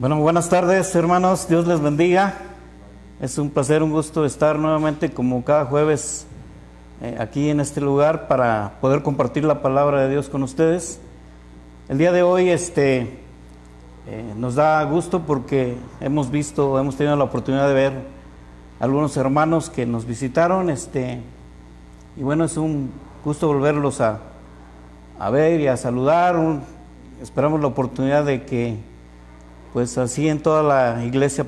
Bueno, buenas tardes, hermanos. Dios les bendiga. Es un placer, un gusto estar nuevamente como cada jueves aquí en este lugar para poder compartir la palabra de Dios con ustedes. El día de hoy nos da gusto porque hemos tenido la oportunidad de ver algunos hermanos que nos visitaron, y bueno, es un gusto volverlos a ver y a saludar. Esperamos la oportunidad de que pues así en toda la iglesia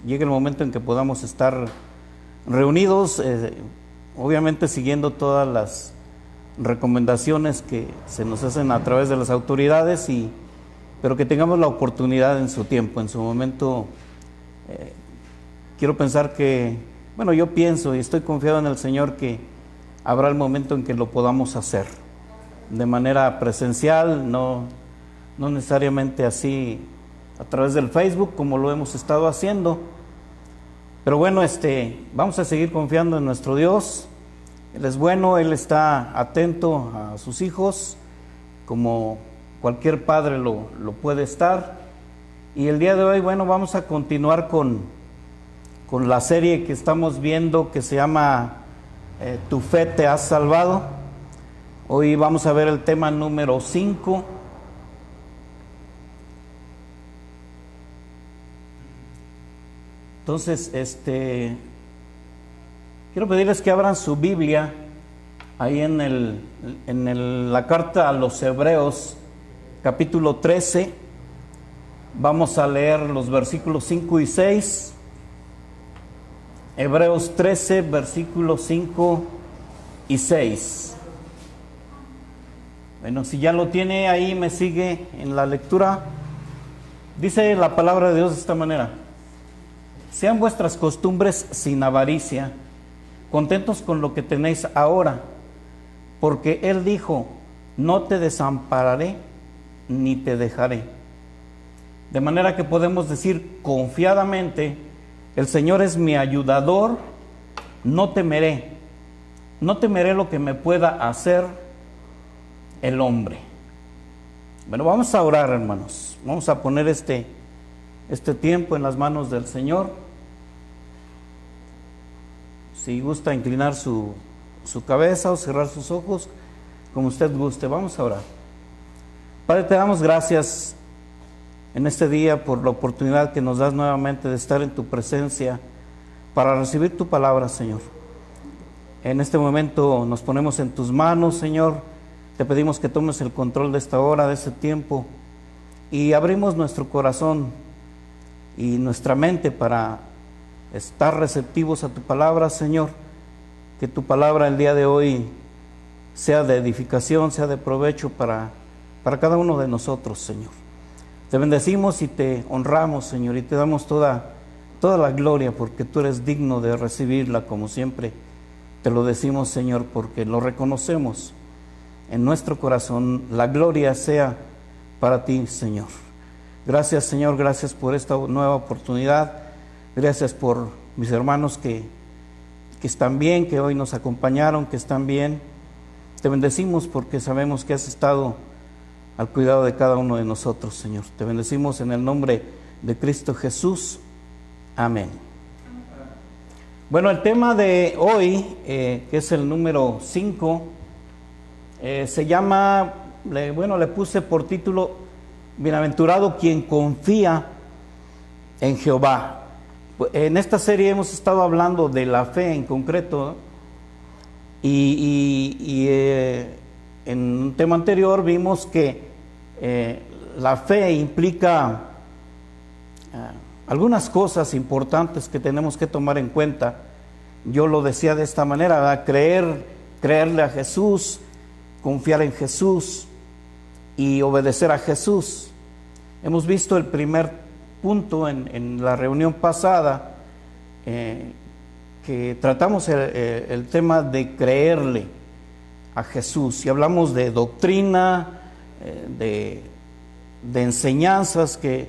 llegue el momento en que podamos estar reunidos, obviamente siguiendo todas las recomendaciones que se nos hacen a través de las autoridades, pero que tengamos la oportunidad en su tiempo, en su momento. Quiero pensar yo pienso y estoy confiado en el Señor que habrá el momento en que lo podamos hacer de manera presencial, no necesariamente así a través del Facebook como lo hemos estado haciendo. Pero bueno, vamos a seguir confiando en nuestro Dios. Él es bueno, Él está atento a sus hijos como cualquier padre lo puede estar. Y el día de hoy, bueno, vamos a continuar con la serie que estamos viendo, que se llama Tu fe te ha salvado. Hoy vamos a ver el tema número 5. Entonces, quiero pedirles que abran su Biblia ahí en la carta a los Hebreos, capítulo 13. Vamos a leer los versículos 5 y 6. Hebreos 13, versículos 5 y 6. Bueno, si ya lo tiene ahí, me sigue en la lectura. Dice la palabra de Dios de esta manera: sean vuestras costumbres sin avaricia, contentos con lo que tenéis ahora, porque Él dijo: no te desampararé ni te dejaré. De manera que podemos decir confiadamente: el Señor es mi ayudador, no temeré lo que me pueda hacer el hombre. Bueno, vamos a orar, hermanos. Vamos a poner este tiempo en las manos del Señor. Si gusta inclinar su cabeza o cerrar sus ojos, como usted guste, vamos a orar. Padre, te damos gracias en este día por la oportunidad que nos das nuevamente de estar en tu presencia para recibir tu palabra, Señor. En este momento nos ponemos en tus manos, Señor. Te pedimos que tomes el control de esta hora, de este tiempo, y abrimos nuestro corazón y nuestra mente para estar receptivos a tu palabra, Señor. Que tu palabra el día de hoy sea de edificación, sea de provecho para cada uno de nosotros, Señor. Te bendecimos y te honramos, Señor, y te damos toda la gloria, porque tú eres digno de recibirla, como siempre te lo decimos, Señor, porque lo reconocemos en nuestro corazón. La gloria sea para ti, Señor. Gracias, Señor, gracias por esta nueva oportunidad. Gracias por mis hermanos que están bien, que hoy nos acompañaron, que están bien. Te bendecimos porque sabemos que has estado al cuidado de cada uno de nosotros, Señor. Te bendecimos en el nombre de Cristo Jesús. Amén. Bueno, el tema de hoy, que es el número 5, se llama, le puse por título: Bienaventurado quien confía en Jehová. En esta serie hemos estado hablando de la fe en concreto, y en un tema anterior vimos que la fe implica algunas cosas importantes que tenemos que tomar en cuenta. Yo lo decía de esta manera, ¿verdad? Creerle a Jesús, confiar en Jesús y obedecer a Jesús. Hemos visto el primer punto en la reunión pasada, que tratamos el tema de creerle a Jesús, y hablamos de doctrina, de enseñanzas que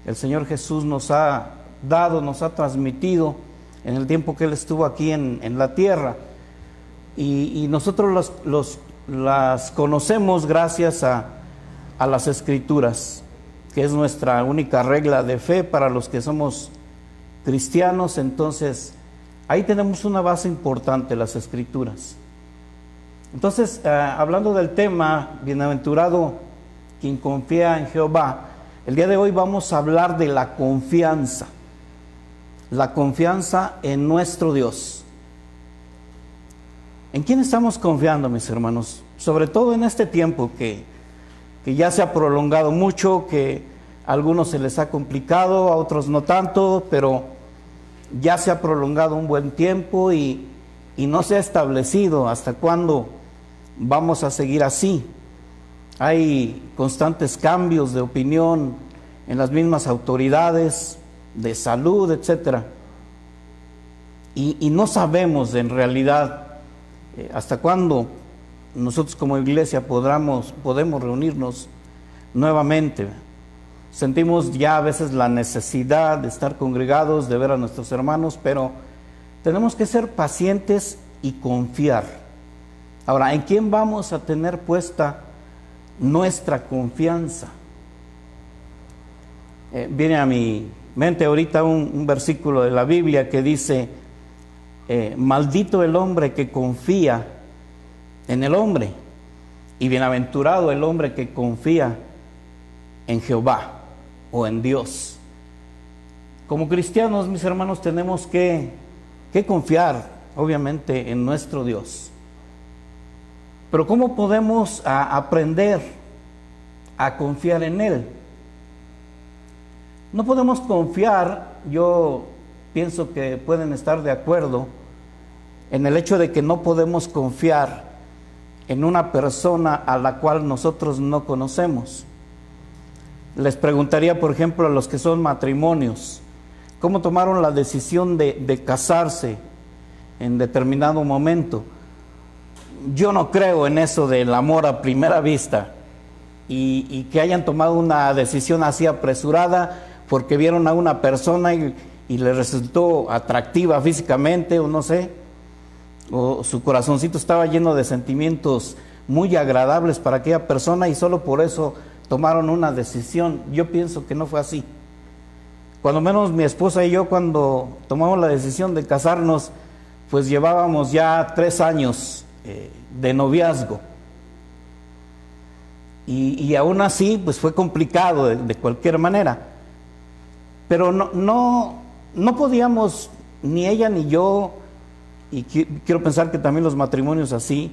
el Señor Jesús nos ha dado, nos ha transmitido en el tiempo que Él estuvo aquí en la tierra, y nosotros las conocemos gracias a las Escrituras. que es nuestra única regla de fe para los que somos cristianos. Entonces, ahí tenemos una base importante, las Escrituras. Entonces, hablando del tema, bienaventurado quien confía en Jehová, el día de hoy vamos a hablar de la confianza en nuestro Dios. ¿En quién estamos confiando, mis hermanos? Sobre todo en este tiempo que ya se ha prolongado mucho, que a algunos se les ha complicado, a otros no tanto, pero ya se ha prolongado un buen tiempo y no se ha establecido hasta cuándo vamos a seguir así. Hay constantes cambios de opinión en las mismas autoridades de salud, etcétera. Y no sabemos en realidad hasta cuándo nosotros como iglesia podemos reunirnos nuevamente. Sentimos ya a veces la necesidad de estar congregados, de ver a nuestros hermanos, pero tenemos que ser pacientes y confiar. Ahora, ¿en quién vamos a tener puesta nuestra confianza? Viene a mi mente ahorita un versículo de la Biblia que dice: maldito el hombre que confía en el hombre, y bienaventurado el hombre que confía en Jehová o en Dios. Como cristianos, mis hermanos, tenemos que confiar, obviamente, en nuestro Dios. Pero ¿cómo podemos aprender a confiar en Él? No podemos confiar, yo pienso que pueden estar de acuerdo en el hecho de que no podemos confiar en una persona a la cual nosotros no conocemos. Les preguntaría, por ejemplo, a los que son matrimonios, ¿cómo tomaron la decisión de casarse en determinado momento? Yo no creo en eso del amor a primera vista y que hayan tomado una decisión así apresurada porque vieron a una persona y les resultó atractiva físicamente, o no sé, o su corazoncito estaba lleno de sentimientos muy agradables para aquella persona y solo por eso tomaron una decisión. Yo pienso que no fue así. Cuando menos mi esposa y yo, cuando tomamos la decisión de casarnos, pues llevábamos ya 3 años de noviazgo. Y aún así, pues fue complicado de cualquier manera. Pero no podíamos, ni ella ni yo, y quiero pensar que también los matrimonios así,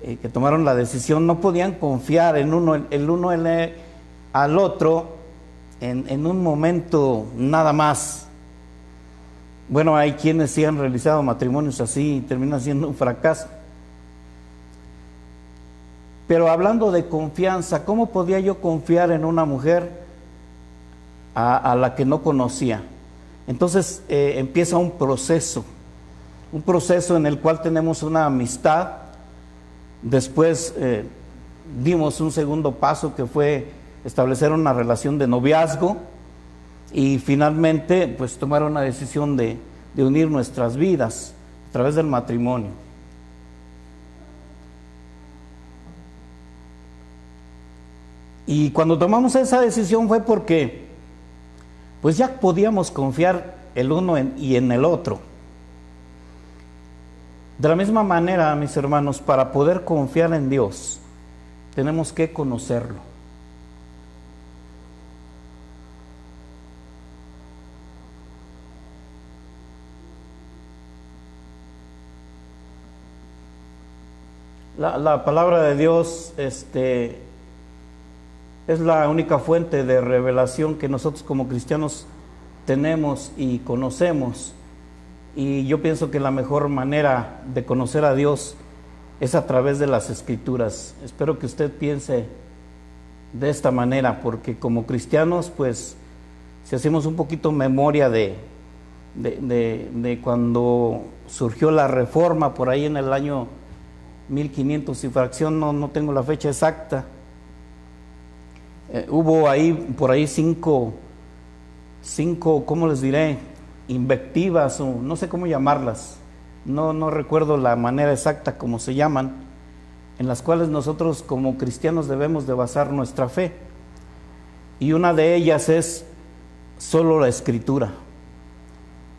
que tomaron la decisión, no podían confiar en el uno al otro en un momento nada más. Bueno, hay quienes sí han realizado matrimonios así y termina siendo un fracaso. Pero hablando de confianza, ¿cómo podía yo confiar en una mujer a la que no conocía? Entonces empieza un proceso en el cual tenemos una amistad. Después dimos un segundo paso, que fue establecer una relación de noviazgo, y finalmente pues tomar una decisión de unir nuestras vidas a través del matrimonio. Y cuando tomamos esa decisión fue porque pues ya podíamos confiar el uno y en el otro. De la misma manera, mis hermanos, para poder confiar en Dios, tenemos que conocerlo. La palabra de Dios es la única fuente de revelación que nosotros como cristianos tenemos y conocemos. Y yo pienso que la mejor manera de conocer a Dios es a través de las Escrituras. Espero que usted piense de esta manera, porque como cristianos, pues, si hacemos un poquito memoria de cuando surgió la Reforma, por ahí en el año 1500 y fracción, no tengo la fecha exacta, hubo ahí, por ahí cinco, ¿cómo les diré?, invectivas, o no sé cómo llamarlas, no recuerdo la manera exacta como se llaman, en las cuales nosotros como cristianos debemos de basar nuestra fe. y una de ellas es solo la Escritura.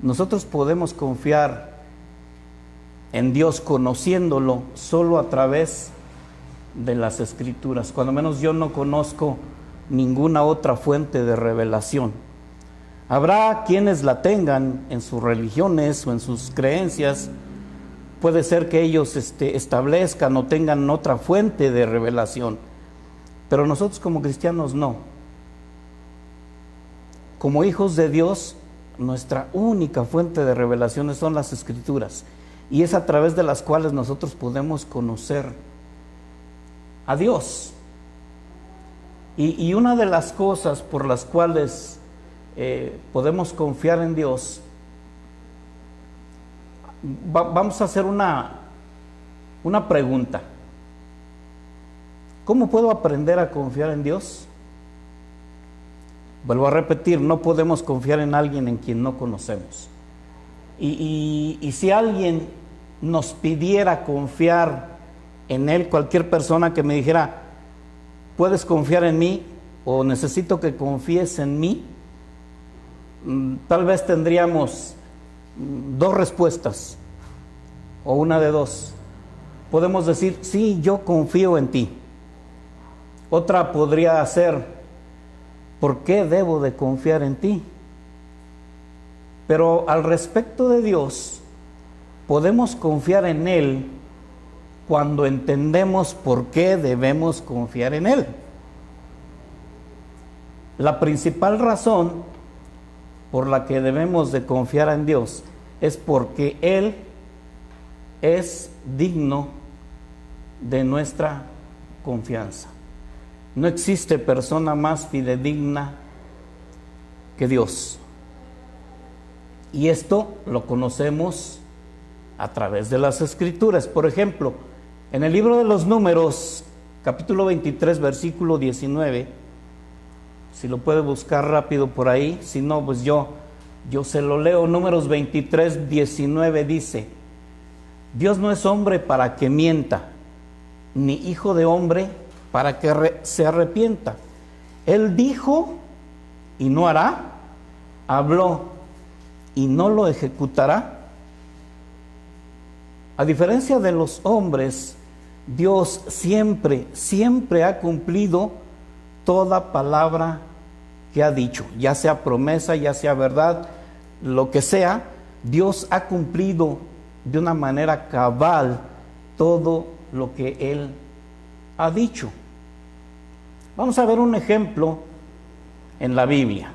Nosotros podemos confiar en Dios conociéndolo solo a través de las Escrituras. Cuando menos yo no conozco ninguna otra fuente de revelación. Habrá quienes la tengan en sus religiones o en sus creencias. Puede ser que ellos establezcan o tengan otra fuente de revelación, pero nosotros como cristianos no. Como hijos de Dios, nuestra única fuente de revelaciones son las Escrituras, y es a través de las cuales nosotros podemos conocer a Dios. Y una de las cosas por las cuales podemos confiar en Dios, vamos a hacer una pregunta. ¿Cómo puedo aprender a confiar en Dios? Vuelvo a repetir, no podemos confiar en alguien en quien no conocemos. Y si alguien nos pidiera confiar en Él, cualquier persona que me dijera, ¿puedes confiar en mí? O necesito que confíes en mí, tal vez tendríamos dos respuestas, o una de dos. Podemos decir, sí, yo confío en ti. Otra podría ser, ¿por qué debo de confiar en ti? Pero al respecto de Dios, podemos confiar en Él cuando entendemos por qué debemos confiar en Él. La principal razón por la que debemos de confiar en Dios es porque Él es digno de nuestra confianza. No existe persona más fidedigna que Dios. Y esto lo conocemos a través de las Escrituras. Por ejemplo, en el libro de los Números, capítulo 23, versículo 19, si lo puede buscar rápido por ahí, si no, pues yo se lo leo. Números 23, 19 dice: Dios no es hombre para que mienta, ni hijo de hombre para que se arrepienta. Él dijo y no hará, habló y no lo ejecutará. A diferencia de los hombres, Dios siempre ha cumplido toda palabra que ha dicho, ya sea promesa, ya sea verdad, lo que sea. Dios ha cumplido de una manera cabal todo lo que Él ha dicho. Vamos a ver un ejemplo en la Biblia.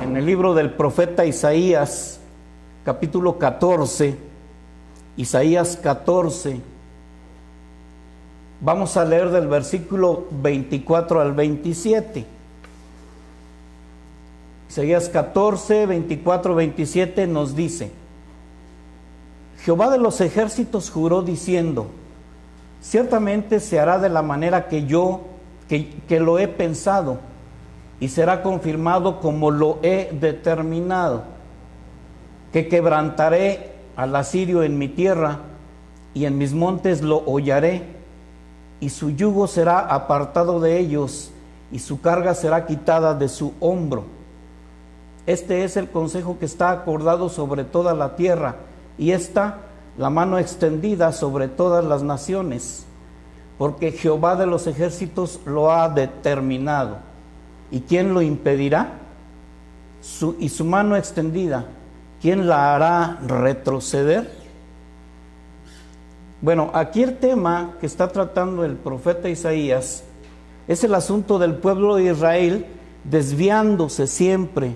En el libro del profeta Isaías, capítulo 14, Isaías 14, vamos a leer del versículo 24 al 27. Isaías 14, 24, 27 nos dice: Jehová de los ejércitos juró diciendo: ciertamente se hará de la manera que lo he pensado, y será confirmado como lo he determinado, que quebrantaré al asirio en mi tierra, y en mis montes lo hollaré, y su yugo será apartado de ellos, y su carga será quitada de su hombro. Este es el consejo que está acordado sobre toda la tierra, y esta la mano extendida sobre todas las naciones, porque Jehová de los ejércitos lo ha determinado. ¿Y quién lo impedirá? Y su mano extendida, ¿quién la hará retroceder? Bueno, aquí el tema que está tratando el profeta Isaías es el asunto del pueblo de Israel desviándose siempre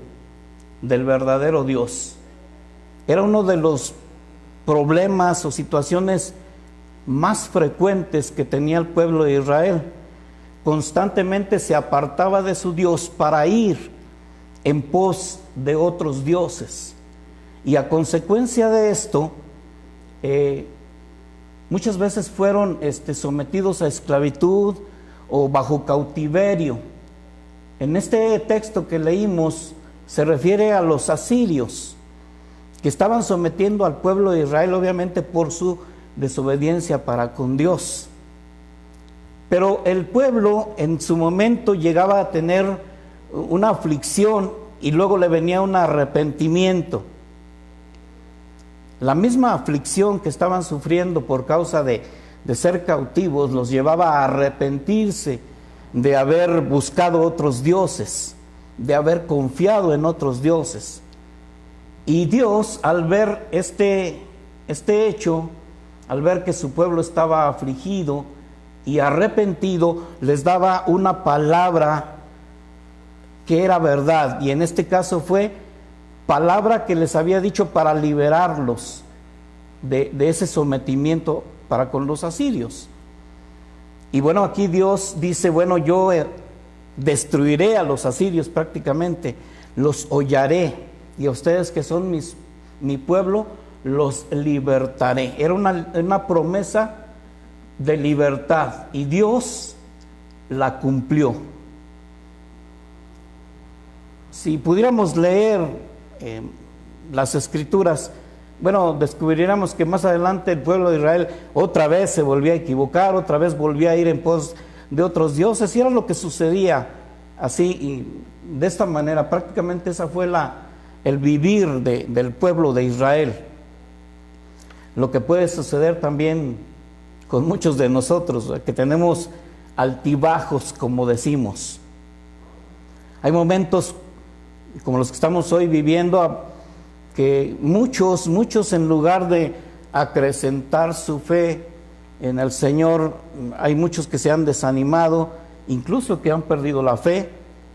del verdadero Dios. Era uno de los problemas o situaciones más frecuentes que tenía el pueblo de Israel. Constantemente se apartaba de su Dios para ir en pos de otros dioses, y a consecuencia de esto muchas veces fueron sometidos a esclavitud o bajo cautiverio. En este texto que leímos se refiere a los asirios, que estaban sometiendo al pueblo de Israel, obviamente por su desobediencia para con Dios. Pero el pueblo en su momento llegaba a tener una aflicción y luego le venía un arrepentimiento. La misma aflicción que estaban sufriendo por causa de ser cautivos los llevaba a arrepentirse de haber buscado otros dioses, de haber confiado en otros dioses. Y Dios, al ver este hecho, al ver que su pueblo estaba afligido y arrepentido, les daba una palabra que era verdad, y en este caso fue palabra que les había dicho para liberarlos de ese sometimiento para con los asirios. Y bueno, aquí Dios dice, bueno, yo destruiré a los asirios prácticamente, los hollaré, y a ustedes que son mi pueblo, los libertaré. Era una promesa de libertad, y Dios la cumplió. Si pudiéramos leer las escrituras, bueno, descubriríamos que más adelante el pueblo de Israel otra vez se volvía a equivocar, otra vez volvía a ir en pos de otros dioses, y era lo que sucedía así, y de esta manera. Prácticamente esa fue el vivir del pueblo de Israel. Lo que puede suceder también con muchos de nosotros, que tenemos altibajos, como decimos. Hay momentos como los que estamos hoy viviendo, que muchos en lugar de acrecentar su fe en el Señor, hay muchos que se han desanimado, incluso que han perdido la fe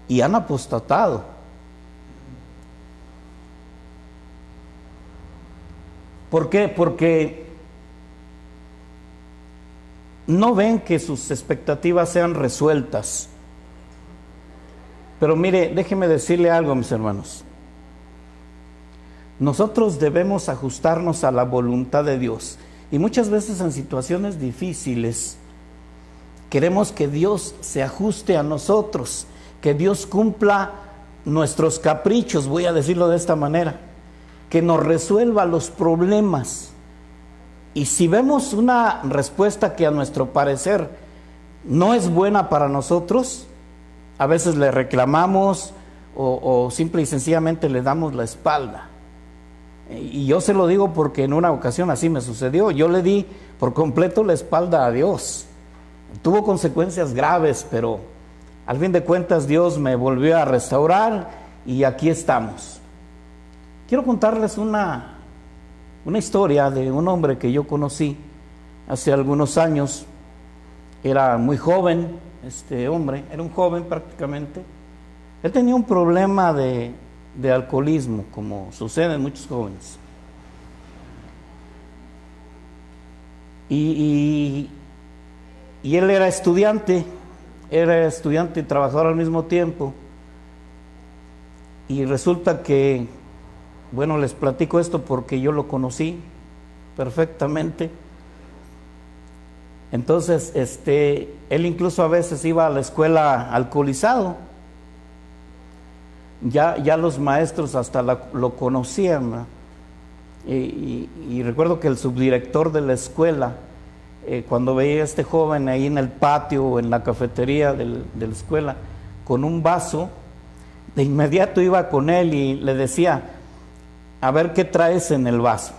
y han apostatado. ¿Por qué? Porque no ven que sus expectativas sean resueltas. Pero mire, déjeme decirle algo, mis hermanos. Nosotros debemos ajustarnos a la voluntad de Dios. Y muchas veces en situaciones difíciles queremos que Dios se ajuste a nosotros, que Dios cumpla nuestros caprichos, voy a decirlo de esta manera, que nos resuelva los problemas. Y si vemos una respuesta que a nuestro parecer no es buena para nosotros, a veces le reclamamos o simple y sencillamente le damos la espalda. Y yo se lo digo porque en una ocasión así me sucedió. Yo le di por completo la espalda a Dios. Tuvo consecuencias graves, pero al fin de cuentas Dios me volvió a restaurar y aquí estamos. Quiero contarles una historia de un hombre que yo conocí hace algunos años. Era muy joven, este hombre, era un joven prácticamente. Él tenía un problema de alcoholismo, como sucede en muchos jóvenes. Y él era estudiante y trabajador al mismo tiempo. Y resulta que, bueno, les platico esto porque yo lo conocí perfectamente. Entonces, él incluso a veces iba a la escuela alcoholizado. Ya los maestros hasta lo conocían, ¿no? Y recuerdo que el subdirector de la escuela, cuando veía a este joven ahí en el patio o en la cafetería de la escuela con un vaso, de inmediato iba con él y le decía: a ver, ¿qué traes en el vaso?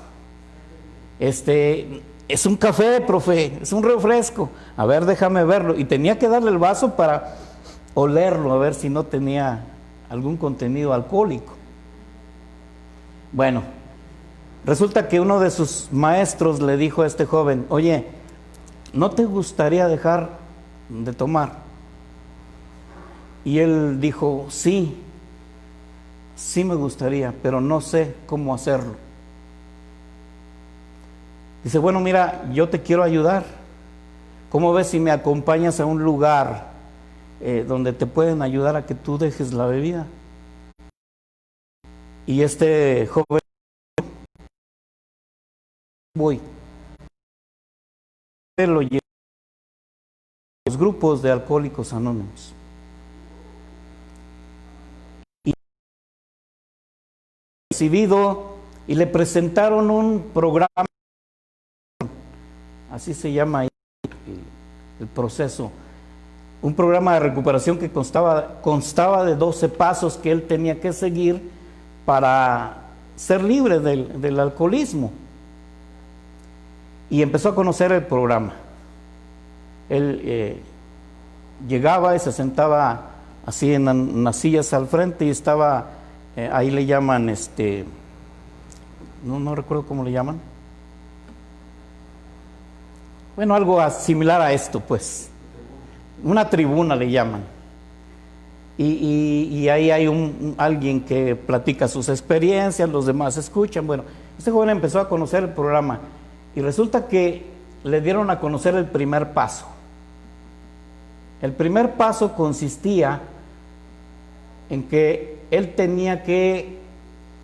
Es un café, profe, es un refresco. A ver, déjame verlo. Y tenía que darle el vaso para olerlo, a ver si no tenía algún contenido alcohólico. Bueno, resulta que uno de sus maestros le dijo a este joven: oye, ¿no te gustaría dejar de tomar? Y él dijo: sí me gustaría, pero no sé cómo hacerlo. Dice: bueno, mira, yo te quiero ayudar. ¿Cómo ves si me acompañas a un lugar donde te pueden ayudar a que tú dejes la bebida? Y este joven: voy. Él lo lleva a los grupos de Alcohólicos Anónimos. Y recibido, y le presentaron un programa, así se llama ahí el proceso, un programa de recuperación que constaba de 12 pasos que él tenía que seguir para ser libre del alcoholismo. Y empezó a conocer el programa. Él llegaba y se sentaba así en unas sillas al frente y estaba, ahí le llaman, no recuerdo cómo le llaman. Bueno, algo similar a esto, pues. Una tribuna le llaman. Y ahí hay alguien que platica sus experiencias, los demás escuchan. Bueno, este joven empezó a conocer el programa y resulta que le dieron a conocer el primer paso. El primer paso consistía en que él tenía que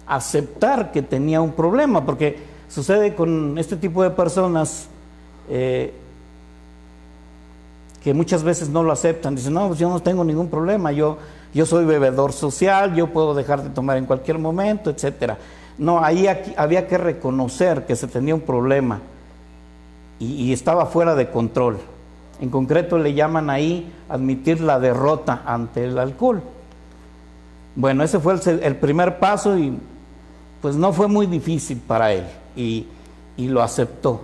aceptar que tenía un problema, porque sucede con este tipo de personas que muchas veces no lo aceptan. Dicen, no, pues yo no tengo ningún problema, yo soy bebedor social, yo puedo dejar de tomar en cualquier momento, etcétera. No, aquí había que reconocer que se tenía un problema y estaba fuera de control. En concreto le llaman ahí admitir la derrota ante el alcohol. Bueno, ese fue el primer paso y pues no fue muy difícil para él y lo aceptó.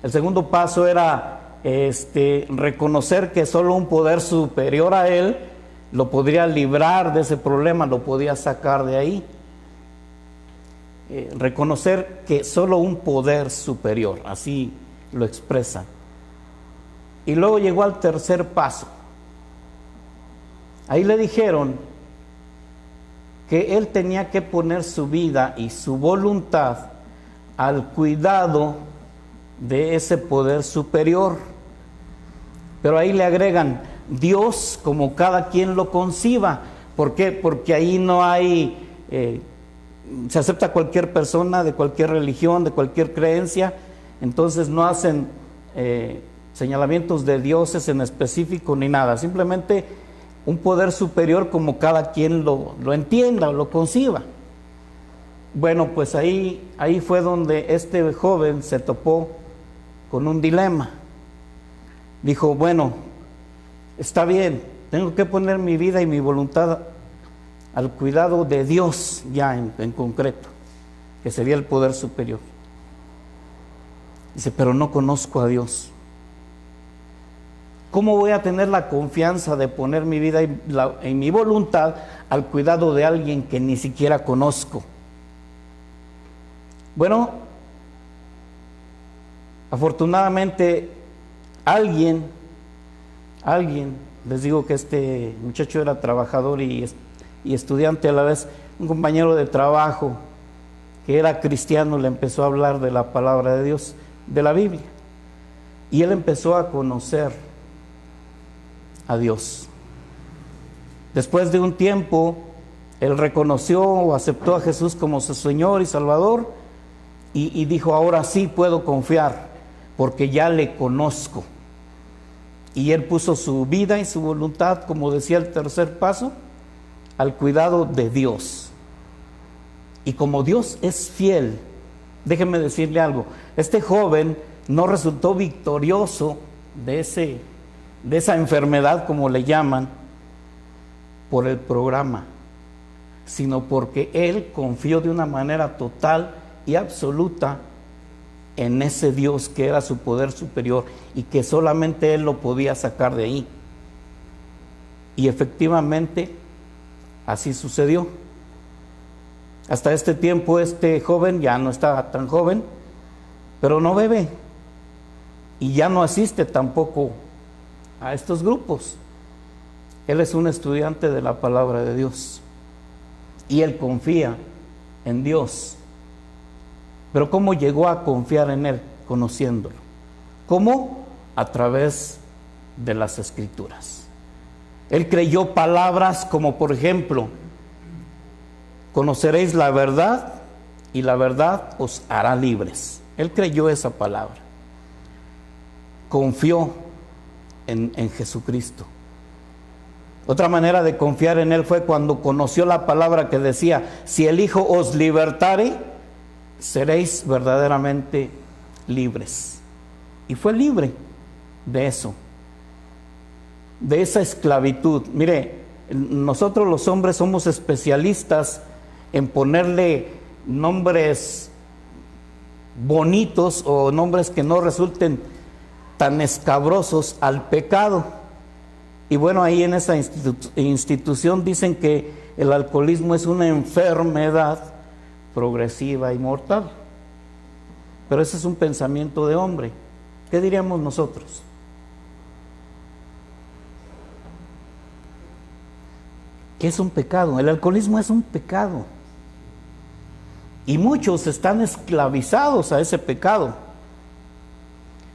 El segundo paso era reconocer que solo un poder superior a él lo podría librar de ese problema, lo podía sacar de ahí. Reconocer que solo un poder superior, así lo expresa. Y luego llegó al tercer paso. Ahí le dijeron que él tenía que poner su vida y su voluntad al cuidado de ese poder superior. Pero ahí le agregan Dios como cada quien lo conciba. ¿Por qué? Porque ahí no hay, se acepta cualquier persona de cualquier religión, de cualquier creencia. Entonces no hacen señalamientos de dioses en específico ni nada. Simplemente un poder superior como cada quien lo entienda o lo conciba. Bueno, pues ahí fue donde este joven se topó con un dilema. Dijo, bueno, está bien, tengo que poner mi vida y mi voluntad al cuidado de Dios ya en concreto, que sería el poder superior. Dice, pero no conozco a Dios. ¿Cómo voy a tener la confianza de poner mi vida y mi voluntad al cuidado de alguien que ni siquiera conozco? Bueno, afortunadamente alguien, les digo que este muchacho era trabajador y estudiante a la vez, un compañero de trabajo que era cristiano le empezó a hablar de la palabra de Dios, de la Biblia, y él empezó a conocer a Dios. Después de un tiempo, él reconoció o aceptó a Jesús como su Señor y Salvador y dijo, ahora sí puedo confiar porque ya le conozco. Y él puso su vida y su voluntad, como decía el tercer paso, al cuidado de Dios. Y como Dios es fiel, déjeme decirle algo, este joven no resultó victorioso de esa enfermedad, como le llaman, por el programa, sino porque él confió de una manera total y absoluta en ese Dios que era su poder superior y que solamente él lo podía sacar de ahí. Y efectivamente así sucedió. Hasta este tiempo este joven ya no está tan joven, pero no bebe y ya no asiste tampoco a estos grupos. Él es un estudiante de la palabra de Dios y él confía en Dios. Pero ¿cómo llegó a confiar en él? Conociéndolo. ¿Cómo? A través de las Escrituras. Él creyó palabras como, por ejemplo, conoceréis la verdad y la verdad os hará libres. Él creyó esa palabra. Confió en Jesucristo. Otra manera de confiar en él fue cuando conoció la palabra que decía, si el Hijo os libertare, seréis verdaderamente libres. Y fue libre de eso. de esa esclavitud. Mire, nosotros los hombres somos especialistas en ponerle nombres bonitos o nombres que no resulten tan escabrosos al pecado. Y bueno, ahí en esa institución dicen que el alcoholismo es una enfermedad progresiva y mortal. Pero ese es un pensamiento de hombre. ¿Qué diríamos nosotros? ¿Qué es un pecado? El alcoholismo es un pecado. Y muchos están esclavizados a ese pecado.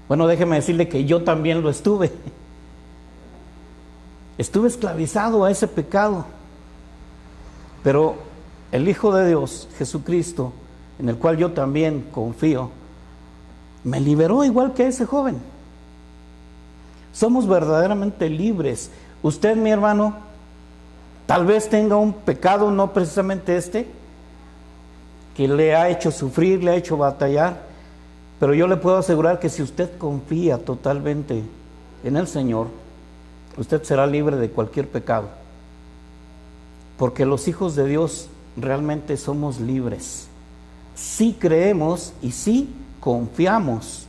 Bueno, déjeme decirle que yo también lo estuve. Estuve esclavizado a ese pecado. Pero el Hijo de Dios, Jesucristo, en el cual yo también confío, me liberó igual que ese joven. Somos verdaderamente libres. Usted, mi hermano, tal vez tenga un pecado, no precisamente este, que le ha hecho sufrir, le ha hecho batallar, pero yo le puedo asegurar que si usted confía totalmente en el Señor, usted será libre de cualquier pecado, porque los hijos de Dios realmente somos libres, si creemos y si confiamos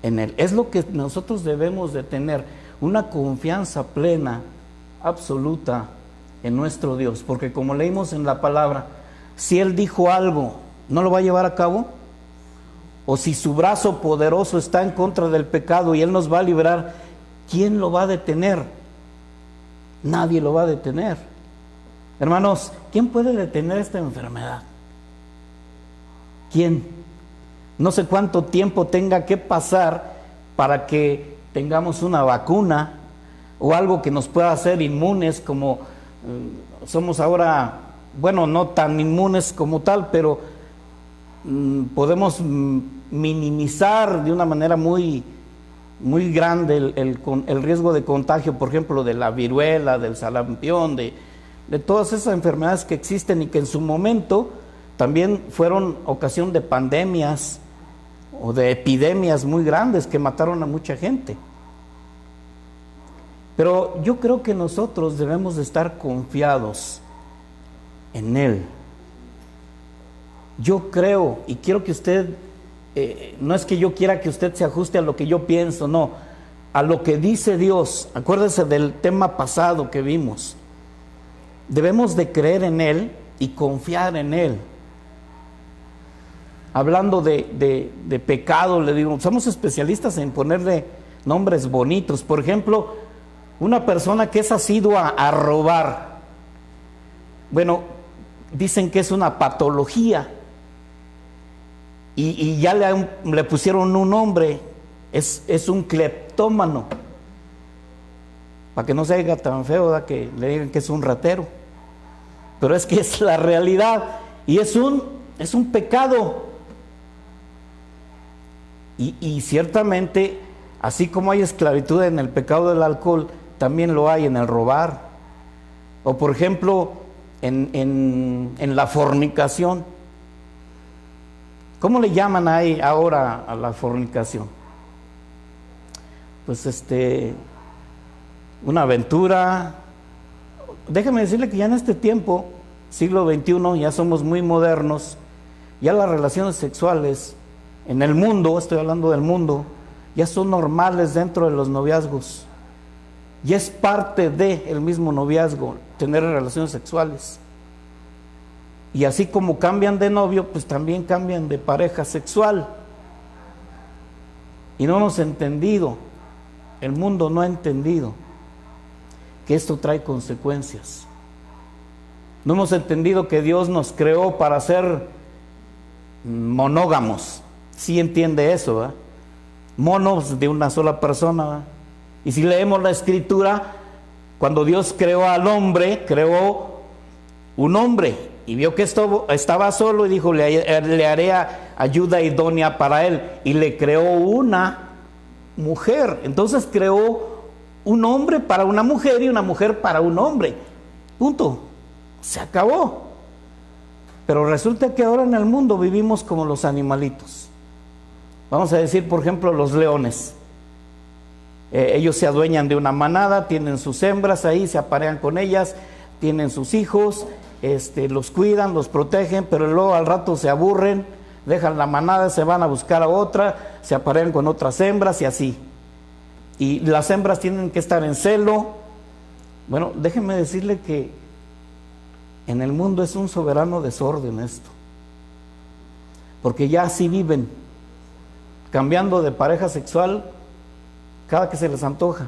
en Él. Es lo que nosotros debemos de tener, una confianza plena, absoluta en nuestro Dios, porque como leímos en la palabra, si Él dijo algo, ¿no lo va a llevar a cabo? O si su brazo poderoso está en contra del pecado y Él nos va a liberar, ¿quién lo va a detener? Nadie lo va a detener. Hermanos, ¿quién puede detener esta enfermedad? ¿Quién? No sé cuánto tiempo tenga que pasar para que tengamos una vacuna o algo que nos pueda hacer inmunes como somos ahora. Bueno, no tan inmunes como tal, pero podemos minimizar de una manera muy grande el riesgo de contagio, por ejemplo, de la viruela, del sarampión, de todas esas enfermedades que existen y que en su momento también fueron ocasión de pandemias o de epidemias muy grandes que mataron a mucha gente. Pero yo creo que nosotros debemos de estar confiados en Él. Yo creo y quiero que usted, no es que yo quiera que usted se ajuste a lo que yo pienso, no, a lo que dice Dios. Acuérdese del tema pasado que vimos. Debemos de creer en Él y confiar en Él. Hablando de pecado, le digo, somos especialistas en ponerle nombres bonitos. Por ejemplo, una persona que es asidua a robar, bueno, dicen que es una patología y ya le pusieron un nombre, es un cleptómano, para que no se oiga tan feo, ¿verdad? Que le digan que es un ratero, pero es que es la realidad y es un pecado. Y ciertamente, así como hay esclavitud en el pecado del alcohol, también lo hay en el robar, o por ejemplo en la fornicación. ¿Cómo le llaman ahí ahora a la fornicación? Pues una aventura. Déjeme decirle que ya en este tiempo, siglo XXI, ya somos muy modernos, ya las relaciones sexuales en el mundo, estoy hablando del mundo, ya son normales dentro de los noviazgos. Ya es parte del mismo noviazgo tener relaciones sexuales. Y así como cambian de novio, pues también cambian de pareja sexual. Y no hemos entendido, el mundo no ha entendido que esto trae consecuencias. No hemos entendido que Dios nos creó para ser monógamos. Sí entiende eso, ¿verdad? Monos de una sola persona, ¿verdad? Y si leemos la Escritura, cuando Dios creó al hombre, creó un hombre y vio que esto estaba solo y dijo, le haré ayuda idónea para él, y le creó una mujer. Entonces creó un hombre para una mujer y una mujer para un hombre. Punto. Se acabó. Pero resulta que ahora en el mundo vivimos como los animalitos. Vamos a decir, por ejemplo, los leones. ellos se adueñan de una manada, tienen sus hembras ahí, se aparean con ellas, tienen sus hijos, los cuidan, los protegen, pero luego al rato se aburren, dejan la manada, se van a buscar a otra, se aparean con otras hembras y así. Y las hembras tienen que estar en celo. Bueno, déjenme decirle que en el mundo es un soberano desorden esto, porque ya así viven, cambiando de pareja sexual cada que se les antoja.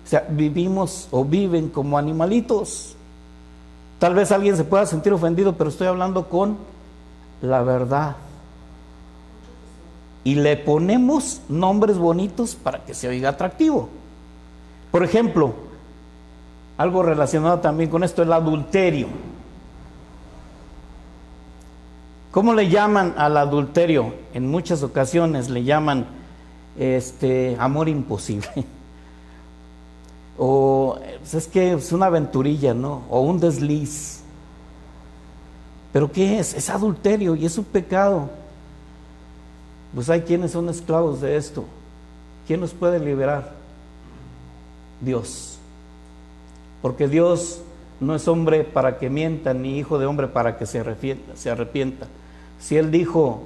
O sea, vivimos o viven como animalitos. Tal vez alguien se pueda sentir ofendido, pero estoy hablando con la verdad. Y le ponemos nombres bonitos para que se oiga atractivo. Por ejemplo, algo relacionado también con esto, el adulterio. ¿Cómo le llaman al adulterio? En muchas ocasiones le llaman amor imposible. O es que es una aventurilla, ¿no? O un desliz. ¿Pero qué es? Es adulterio y es un pecado. Pues hay quienes son esclavos de esto. ¿Quién nos puede liberar? Dios. Porque Dios no es hombre para que mienta, ni hijo de hombre para que se arrepienta. Si Él dijo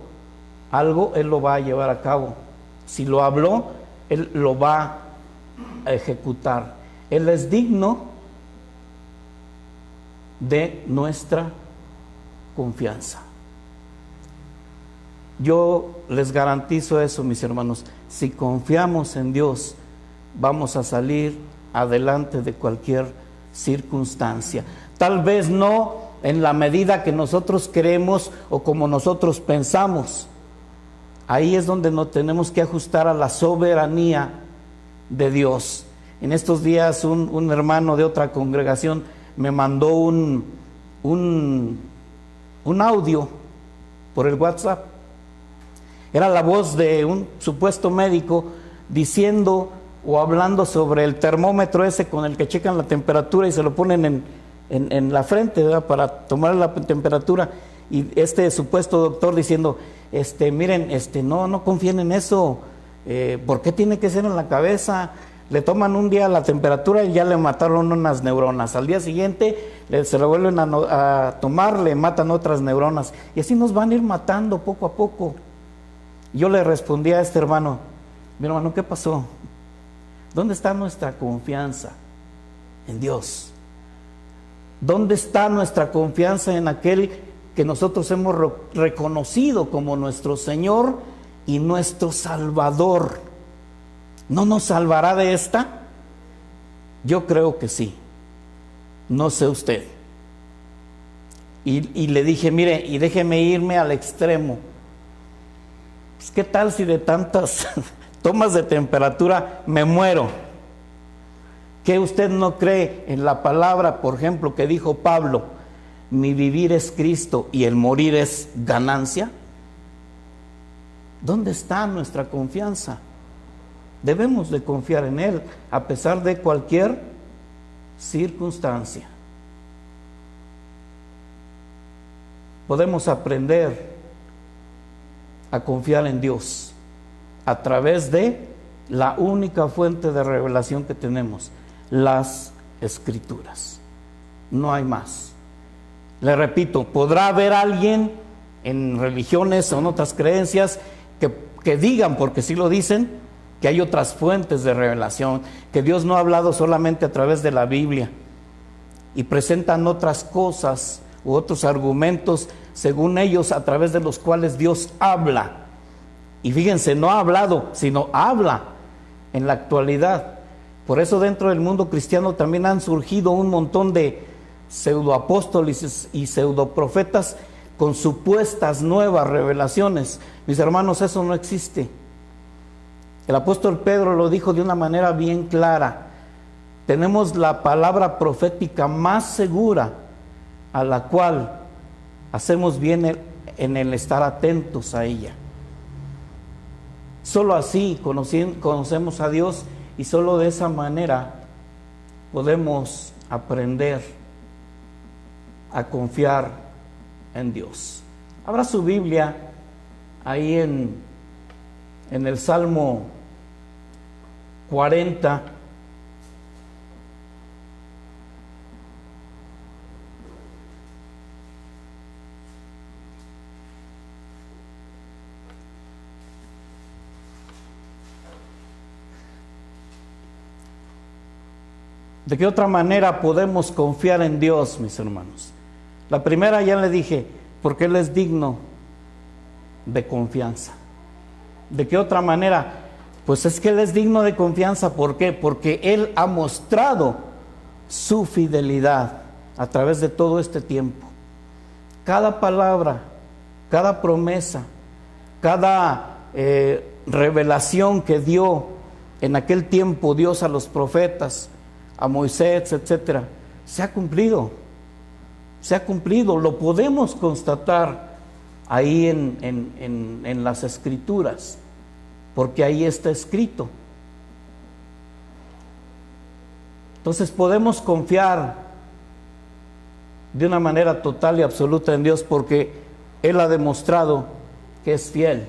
algo, Él lo va a llevar a cabo. Si lo habló, Él lo va a ejecutar. Él es digno de nuestra confianza. Yo les garantizo eso, mis hermanos. Si confiamos en Dios, vamos a salir adelante de cualquier circunstancia. Tal vez no en la medida que nosotros creemos o como nosotros pensamos. Ahí es donde nos tenemos que ajustar a la soberanía de Dios. En estos días un hermano de otra congregación me mandó un audio por el WhatsApp. Era la voz de un supuesto médico diciendo o hablando sobre el termómetro ese con el que checan la temperatura y se lo ponen en la frente, ¿verdad?, para tomar la temperatura. Y este supuesto doctor diciendo, miren, no confíen en eso. ¿Por qué tiene que ser en la cabeza? Le toman un día la temperatura y ya le mataron unas neuronas. Al día siguiente se lo vuelven a tomar, le matan otras neuronas. Y así nos van a ir matando poco a poco. Yo le respondí a este hermano, mi hermano, ¿qué pasó? ¿Dónde está nuestra confianza en Dios? ¿Dónde está nuestra confianza en aquel que nosotros hemos reconocido como nuestro Señor y nuestro Salvador? ¿No nos salvará de esta? Yo creo que sí. No sé usted. Y le dije, mire, y déjeme irme al extremo. Pues, ¿qué tal si de tantas tomas de temperatura me muero? ¿Qué usted no cree en la palabra, por ejemplo, que dijo Pablo? Mi vivir es Cristo y el morir es ganancia. ¿Dónde está nuestra confianza? Debemos de confiar en Él a pesar de cualquier circunstancia. Podemos aprender a confiar en Dios a través de la única fuente de revelación que tenemos, las Escrituras. No hay más. Le repito, podrá haber alguien en religiones o en otras creencias que digan, porque sí lo dicen, que hay otras fuentes de revelación, que Dios no ha hablado solamente a través de la Biblia, y presentan otras cosas u otros argumentos según ellos a través de los cuales Dios habla. Y fíjense, no ha hablado, sino habla en la actualidad. Por eso dentro del mundo cristiano también han surgido un montón de pseudoapóstoles y pseudoprofetas con supuestas nuevas revelaciones. Mis hermanos, eso no existe. El apóstol Pedro lo dijo de una manera bien clara. Tenemos la palabra profética más segura, a la cual hacemos bien en el estar atentos a ella. Solo así conocemos a Dios, y solo de esa manera podemos aprender a confiar en Dios. Abra su Biblia ahí en el Salmo 40. ¿De qué otra manera podemos confiar en Dios, mis hermanos? La primera ya le dije, porque Él es digno de confianza. ¿De qué otra manera? Pues es que Él es digno de confianza. ¿Por qué? Porque Él ha mostrado su fidelidad a través de todo este tiempo. Cada palabra, cada promesa, cada revelación que dio en aquel tiempo Dios a los profetas, a Moisés, etcétera, se ha cumplido. Se ha cumplido, lo podemos constatar ahí en las Escrituras, porque ahí está escrito. Entonces podemos confiar de una manera total y absoluta en Dios, porque Él ha demostrado que es fiel.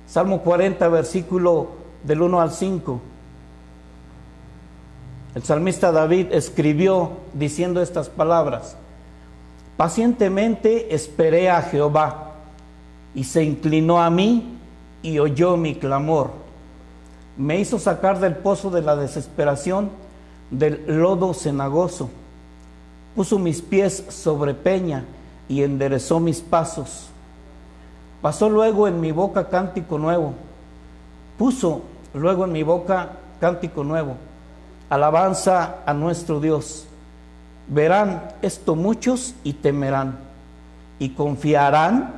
Salmo 40, versículo del 1 al 5. El salmista David escribió diciendo estas palabras: pacientemente esperé a Jehová, y se inclinó a mí y oyó mi clamor. Me hizo sacar del pozo de la desesperación, del lodo cenagoso. Puso mis pies sobre peña y enderezó mis pasos. Pasó luego en mi boca cántico nuevo. Puso luego en mi boca cántico nuevo. Alabanza a nuestro Dios. Verán esto muchos y temerán y confiarán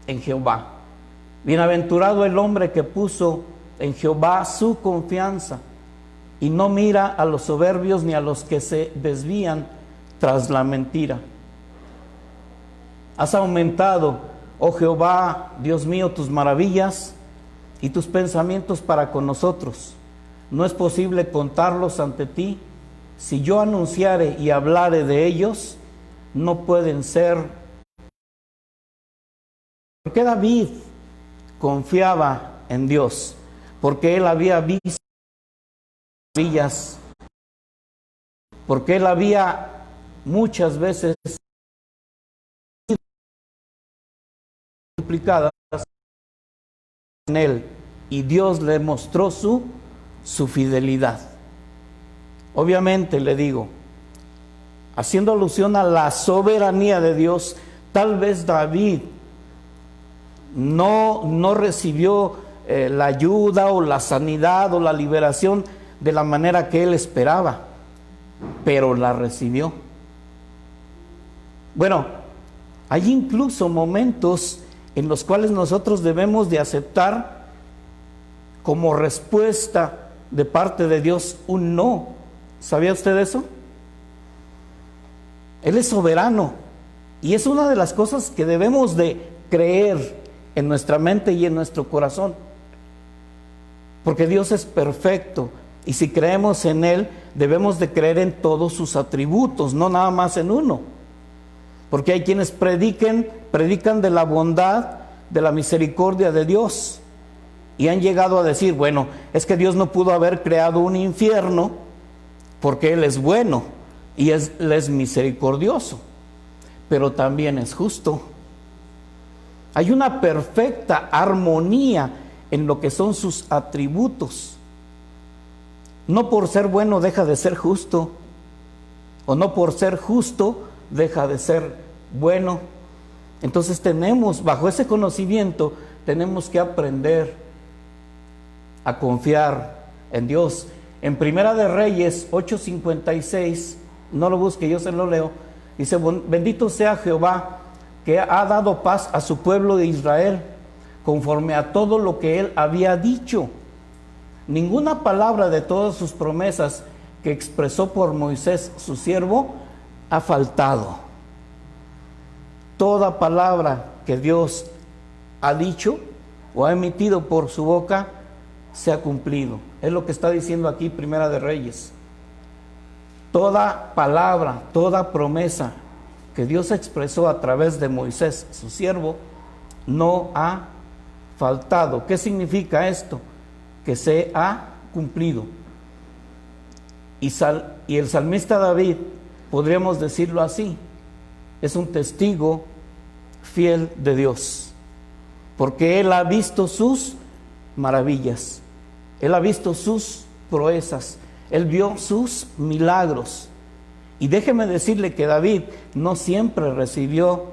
en Jehová. Bienaventurado el hombre que puso en Jehová su confianza y no mira a los soberbios ni a los que se desvían tras la mentira. Has aumentado, oh Jehová, Dios mío, tus maravillas y tus pensamientos para con nosotros. No es posible contarlos ante ti. Si yo anunciare y hablare de ellos, no pueden ser. ¿Por qué David confiaba en Dios? Porque él había visto maravillas, porque él había muchas veces implicadas en él, y Dios le mostró su fidelidad. Obviamente, le digo, haciendo alusión a la soberanía de Dios, tal vez David no recibió la ayuda o la sanidad o la liberación de la manera que él esperaba, pero la recibió. Bueno, hay incluso momentos en los cuales nosotros debemos de aceptar como respuesta de parte de Dios un no. ¿Sabía usted eso? Él es soberano y es una de las cosas que debemos de creer en nuestra mente y en nuestro corazón, porque Dios es perfecto, y si creemos en Él debemos de creer en todos sus atributos, no nada más en uno, porque hay quienes predican de la bondad, de la misericordia de Dios, y han llegado a decir, bueno, es que Dios no pudo haber creado un infierno porque Él es bueno y Él es misericordioso, pero también es justo. Hay una perfecta armonía en lo que son sus atributos. No por ser bueno deja de ser justo, o no por ser justo deja de ser bueno. Entonces bajo ese conocimiento, tenemos que aprender a confiar en Dios. En Primera de Reyes 8:56, no lo busque, yo se lo leo, dice: bendito sea Jehová, que ha dado paz a su pueblo de Israel, conforme a todo lo que él había dicho. Ninguna palabra de todas sus promesas que expresó por Moisés su siervo ha faltado. Toda palabra que Dios ha dicho o ha emitido por su boca se ha cumplido. Es lo que está diciendo aquí Primera de Reyes. Toda palabra, toda promesa que Dios expresó a través de Moisés, su siervo, no ha faltado. ¿Qué significa esto? Que se ha cumplido. Y el salmista David, podríamos decirlo así, es un testigo fiel de Dios, porque él ha visto sus maravillas, él ha visto sus proezas, él vio sus milagros. Y déjeme decirle que David no siempre recibió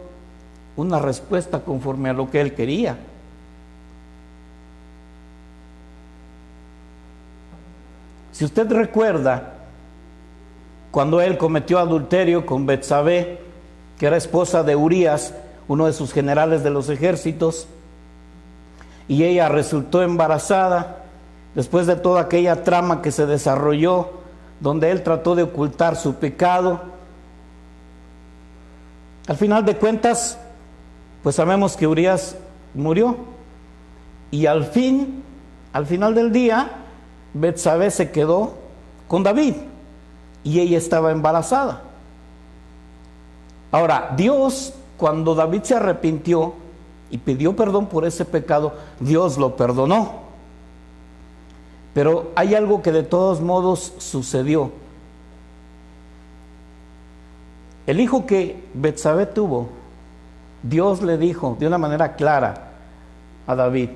una respuesta conforme a lo que él quería. Si usted recuerda, cuando él cometió adulterio con Betsabé, que era esposa de Urías, uno de sus generales de los ejércitos, y ella resultó embarazada, después de toda aquella trama que se desarrolló, donde él trató de ocultar su pecado, al final de cuentas, pues sabemos que Urías murió, y al final del día, Betsabé se quedó con David, y ella estaba embarazada. Ahora, Dios, cuando David se arrepintió y pidió perdón por ese pecado, Dios lo perdonó. Pero hay algo que de todos modos sucedió. El hijo que Betsabé tuvo, Dios le dijo de una manera clara a David: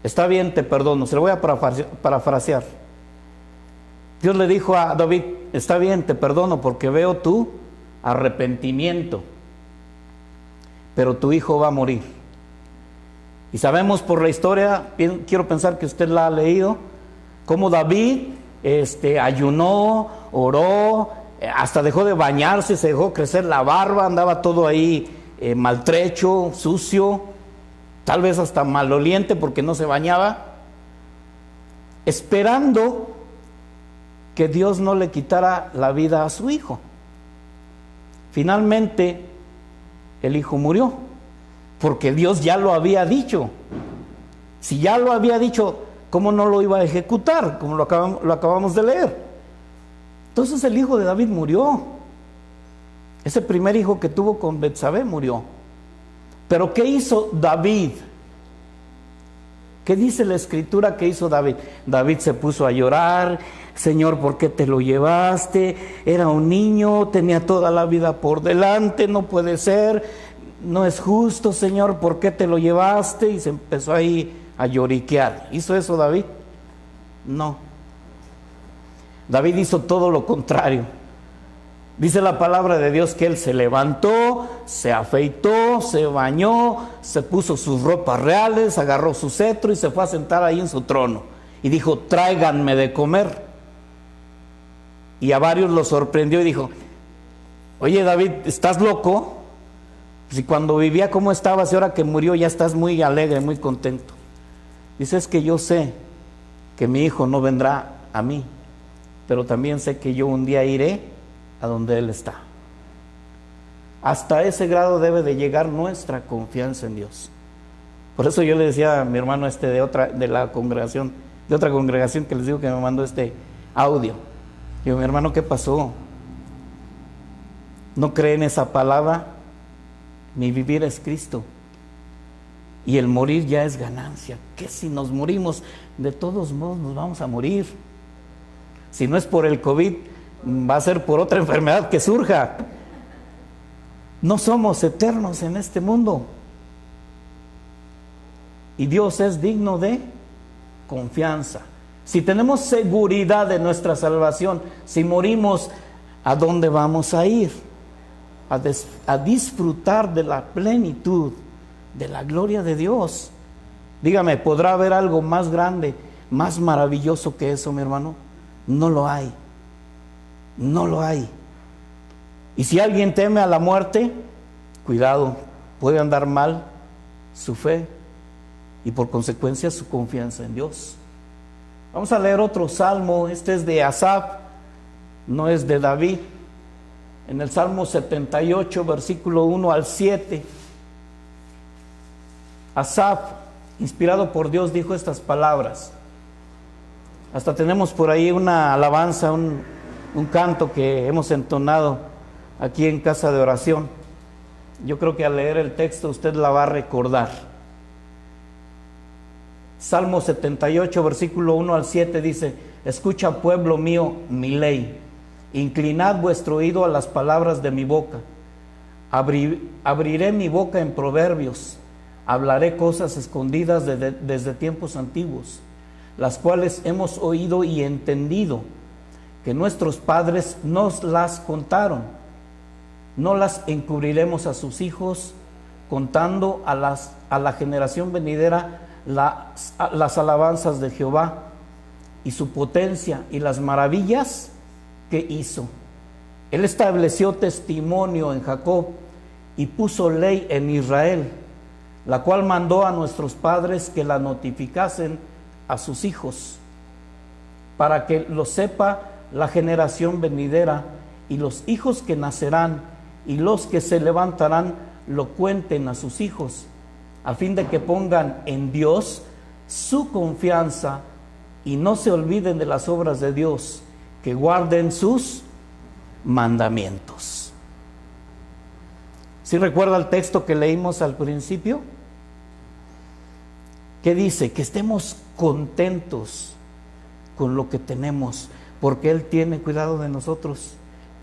está bien, te perdono. Se lo voy a parafrasear. Dios le dijo a David: está bien, te perdono porque veo tu arrepentimiento, pero tu hijo va a morir. Y sabemos por la historia, quiero pensar que usted la ha leído, cómo David ayunó, oró, hasta dejó de bañarse, se dejó crecer la barba, andaba todo ahí maltrecho, sucio, tal vez hasta maloliente porque no se bañaba, esperando que Dios no le quitara la vida a su hijo. Finalmente, el hijo murió, porque Dios ya lo había dicho. Si ya lo había dicho, ¿cómo no lo iba a ejecutar? Como lo acabamos de leer. Entonces el hijo de David murió. Ese primer hijo que tuvo con Betsabé murió. Pero ¿qué hizo David? ¿Qué dice la escritura que hizo David? David se puso a llorar: Señor, ¿por qué te lo llevaste? Era un niño, tenía toda la vida por delante, no puede ser, no es justo, Señor, ¿por qué te lo llevaste? Y se empezó ahí a lloriquear. ¿Hizo eso David? No. David hizo todo lo contrario. Dice la palabra de Dios que él se levantó, se afeitó, se bañó, se puso sus ropas reales, agarró su cetro y se fue a sentar ahí en su trono. Y dijo: tráiganme de comer. Y a varios los sorprendió y dijo: oye David, ¿estás loco? Si cuando vivía como estabas y ahora que murió ya estás muy alegre, muy contento. Dice: es que yo sé que mi hijo no vendrá a mí, pero también sé que yo un día iré a donde él está. Hasta ese grado debe de llegar nuestra confianza en Dios. Por eso yo le decía a mi hermano de otra congregación que les digo que me mandó este audio. Digo: mi hermano, ¿qué pasó? ¿No cree en esa palabra? Mi vivir es Cristo y el morir ya es ganancia. ¿Qué si nos morimos? De todos modos nos vamos a morir. Si no es por el COVID, va a ser por otra enfermedad que surja. No somos eternos en este mundo. Y Dios es digno de confianza. Si tenemos seguridad de nuestra salvación, si morimos, ¿a dónde vamos a ir? A disfrutar de la plenitud, de la gloria de Dios. Dígame, ¿podrá haber algo más grande, más maravilloso que eso, mi hermano? No lo hay. No lo hay. Y si alguien teme a la muerte, cuidado, puede andar mal su fe y por consecuencia su confianza en Dios. Vamos a leer otro salmo. Este es de Asaf, no es de David. En el Salmo 78, versículo 1 al 7, Asaf, inspirado por Dios, dijo estas palabras. Hasta tenemos por ahí una alabanza, un canto que hemos entonado aquí en casa de oración. Yo creo que al leer el texto usted la va a recordar. Salmo 78, versículo 1 al 7 dice: escucha, pueblo mío, mi ley, inclinad vuestro oído a las palabras de mi boca. Abriré mi boca en proverbios, hablaré cosas escondidas desde tiempos antiguos, las cuales hemos oído y entendido, que nuestros padres nos las contaron. No las encubriremos a sus hijos, contando a la generación venidera las alabanzas de Jehová y su potencia y las maravillas que hizo. Él estableció testimonio en Jacob y puso ley en Israel, la cual mandó a nuestros padres que la notificasen a sus hijos, para que lo sepa la generación venidera, y los hijos que nacerán y los que se levantarán lo cuenten a sus hijos, a fin de que pongan en Dios su confianza y no se olviden de las obras de Dios, que guarden sus mandamientos. ¿Sí recuerda el texto que leímos al principio? ¿Qué dice? Que estemos contentos con lo que tenemos, porque Él tiene cuidado de nosotros.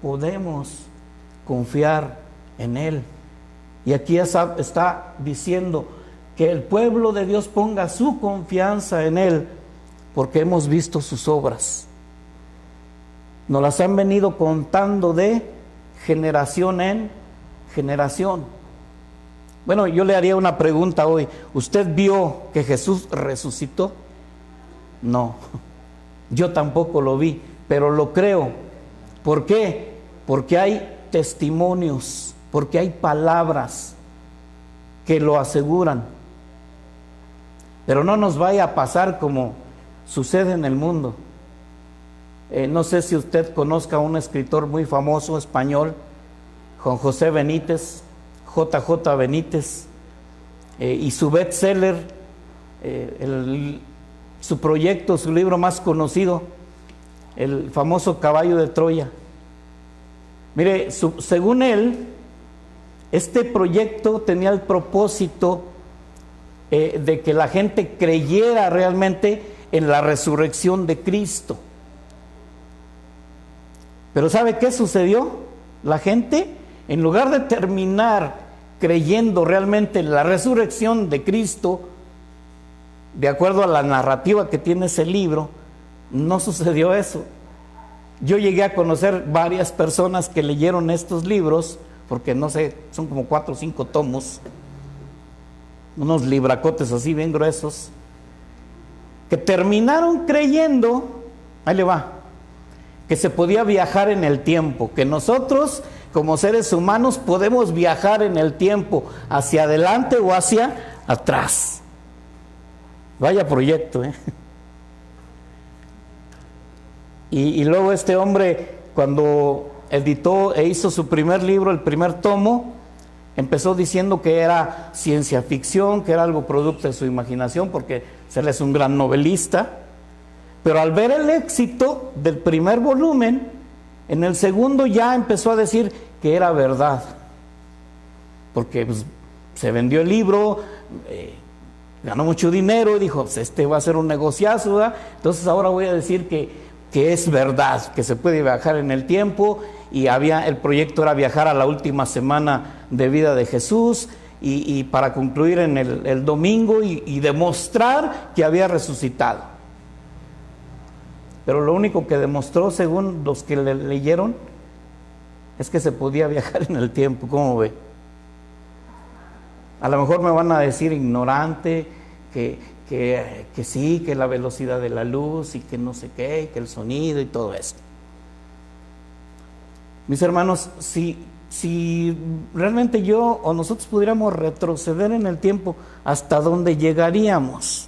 Podemos confiar en Él. Y aquí está diciendo que el pueblo de Dios ponga su confianza en Él, porque hemos visto sus obras. Nos las han venido contando de generación en generación. Bueno, yo le haría una pregunta hoy. ¿Usted vio que Jesús resucitó? No, yo tampoco lo vi, pero lo creo. ¿Por qué? Porque hay testimonios, porque hay palabras que lo aseguran. Pero no nos vaya a pasar como sucede en el mundo. No sé si usted conozca a un escritor muy famoso español, Juan José Benítez, JJ Benítez, y su bestseller, su proyecto, su libro más conocido, el famoso Caballo de Troya. Mire, según él, este proyecto tenía el propósito de que la gente creyera realmente en la resurrección de Cristo. Pero ¿sabe qué sucedió? La gente, en lugar de terminar creyendo realmente en la resurrección de Cristo, de acuerdo a la narrativa que tiene ese libro, no sucedió eso. Yo llegué a conocer varias personas que leyeron estos libros, porque no sé, son como 4 o 5 tomos, unos libracotes así bien gruesos, que terminaron creyendo, ahí le va, que se podía viajar en el tiempo, que nosotros como seres humanos podemos viajar en el tiempo, hacia adelante o hacia atrás. Vaya proyecto, ¿eh? Y luego este hombre, cuando editó e hizo su primer libro, el primer tomo, empezó diciendo que era ciencia ficción, que era algo producto de su imaginación, porque él es un gran novelista. Pero al ver el éxito del primer volumen, en el segundo ya empezó a decir que era verdad, porque pues, se vendió el libro, ganó mucho dinero y dijo, pues este va a ser un negociazo, ¿verdad? Entonces ahora voy a decir que es verdad, que se puede viajar en el tiempo. Y el proyecto era viajar a la última semana de vida de Jesús y para concluir en el domingo y demostrar que había resucitado. Pero lo único que demostró, según los que le leyeron, es que se podía viajar en el tiempo. ¿Cómo ve? A lo mejor me van a decir ignorante, que sí, que la velocidad de la luz y que no sé qué, que el sonido y todo esto. Mis hermanos, si realmente yo o nosotros pudiéramos retroceder en el tiempo, ¿hasta dónde llegaríamos?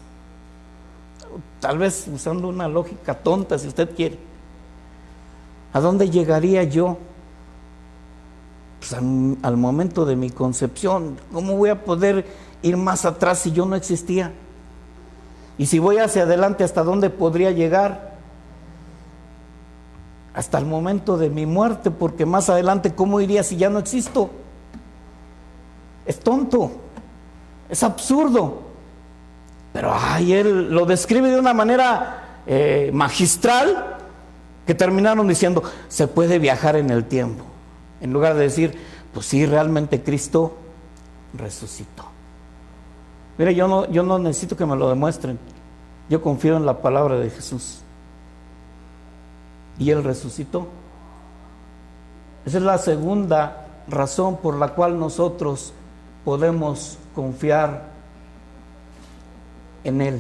Tal vez usando una lógica tonta, si usted quiere. ¿A dónde llegaría yo? Pues al momento de mi concepción. ¿Cómo voy a poder ir más atrás si yo no existía? Y si voy hacia adelante, ¿hasta dónde podría llegar? Hasta el momento de mi muerte, porque más adelante, ¿cómo iría si ya no existo? Es tonto, es absurdo. Pero él lo describe de una manera magistral, que terminaron diciendo, se puede viajar en el tiempo, en lugar de decir, pues sí, realmente Cristo resucitó. Mire, yo no necesito que me lo demuestren, yo confío en la palabra de Jesús, y Él resucitó. Esa es la segunda razón por la cual nosotros podemos confiar en Él,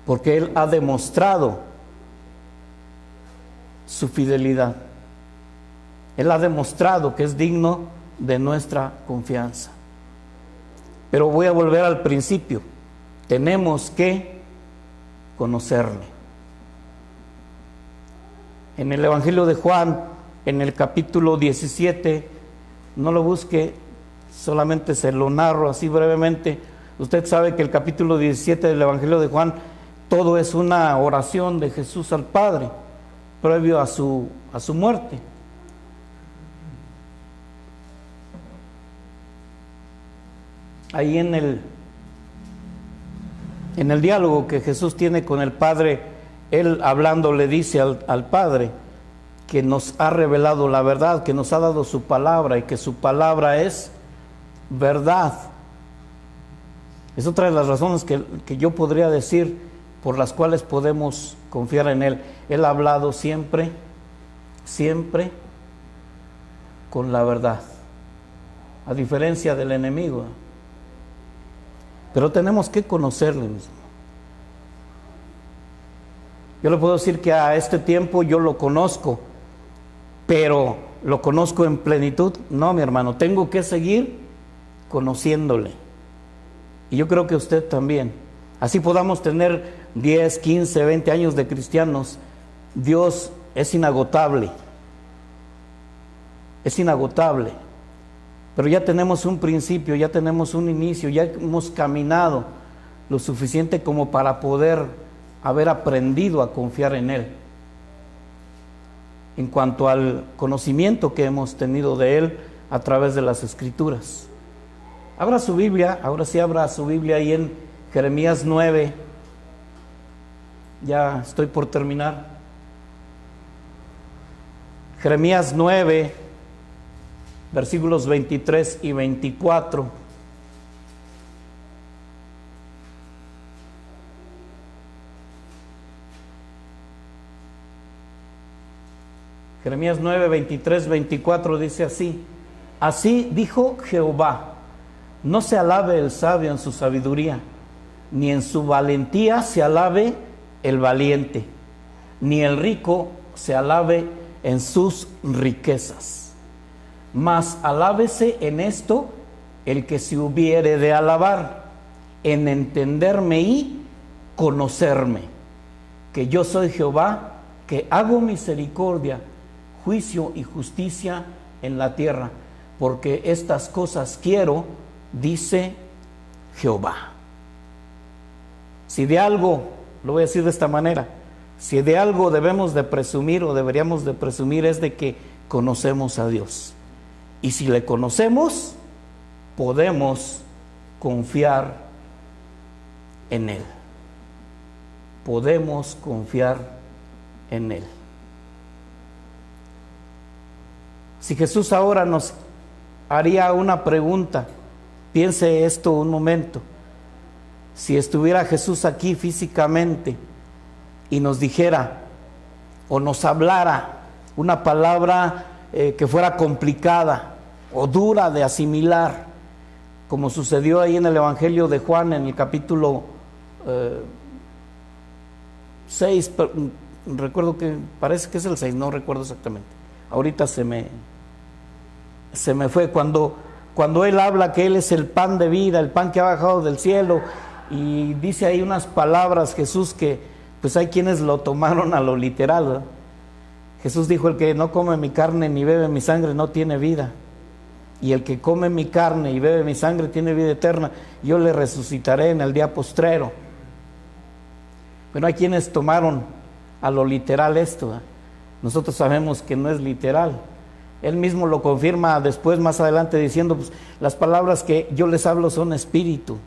porque Él ha demostrado su fidelidad. Él ha demostrado que es digno de nuestra confianza. Pero voy a volver al principio. Tenemos que conocerle. En el Evangelio de Juan, en el capítulo 17, no lo busque, solamente se lo narro así brevemente. Usted sabe que el capítulo 17 del Evangelio de Juan, todo es una oración de Jesús al Padre, previo a su muerte. Ahí en el diálogo que Jesús tiene con el Padre, Él hablando le dice al Padre que nos ha revelado la verdad, que nos ha dado su palabra y que su palabra es verdad. Es otra de las razones que yo podría decir por las cuales podemos confiar en Él. Él ha hablado siempre con la verdad, a diferencia del enemigo. Pero tenemos que conocerle mismo. Yo le puedo decir que a este tiempo yo lo conozco, pero ¿lo conozco en plenitud? No, mi hermano, tengo que seguir conociéndole. Y yo creo que usted también. Así podamos tener 10, 15, 20 años de cristianos. Dios es inagotable. Es inagotable. Pero ya tenemos un principio, ya tenemos un inicio, ya hemos caminado lo suficiente como para poder haber aprendido a confiar en Él. En cuanto al conocimiento que hemos tenido de Él a través de las Escrituras. Abra su Biblia, ahora sí abra su Biblia ahí en Jeremías 9. Ya estoy por terminar. Jeremías 9, versículos 23 y 24. Jeremías 9, 23, 24 dice así: así dijo Jehová, no se alabe el sabio en su sabiduría, ni en su valentía se alabe el valiente, ni el rico se alabe en sus riquezas. Mas alábese en esto el que se hubiere de alabar, en entenderme y conocerme, que yo soy Jehová, que hago misericordia, juicio y justicia en la tierra, porque estas cosas quiero, dice Jehová. Si de algo, lo voy a decir de esta manera, si de algo debemos de presumir o deberíamos de presumir es de que conocemos a Dios. Y si le conocemos, podemos confiar en Él. Podemos confiar en Él. Si Jesús ahora nos haría una pregunta, piense esto un momento. Si estuviera Jesús aquí físicamente y nos dijera o nos hablara una palabra que fuera complicada o dura de asimilar, como sucedió ahí en el Evangelio de Juan en el capítulo 6, recuerdo que parece que es el 6, no recuerdo exactamente, ahorita se me fue, cuando Él habla que Él es el pan de vida, el pan que ha bajado del cielo, y dice ahí unas palabras Jesús que pues hay quienes lo tomaron a lo literal, ¿verdad? Jesús dijo: el que no come mi carne ni bebe mi sangre no tiene vida, y el que come mi carne y bebe mi sangre tiene vida eterna, yo le resucitaré en el día postrero. Pero hay quienes tomaron a lo literal esto, ¿verdad? Nosotros sabemos que no es literal. Él mismo lo confirma después, más adelante, diciendo: pues las palabras que yo les hablo son espíritu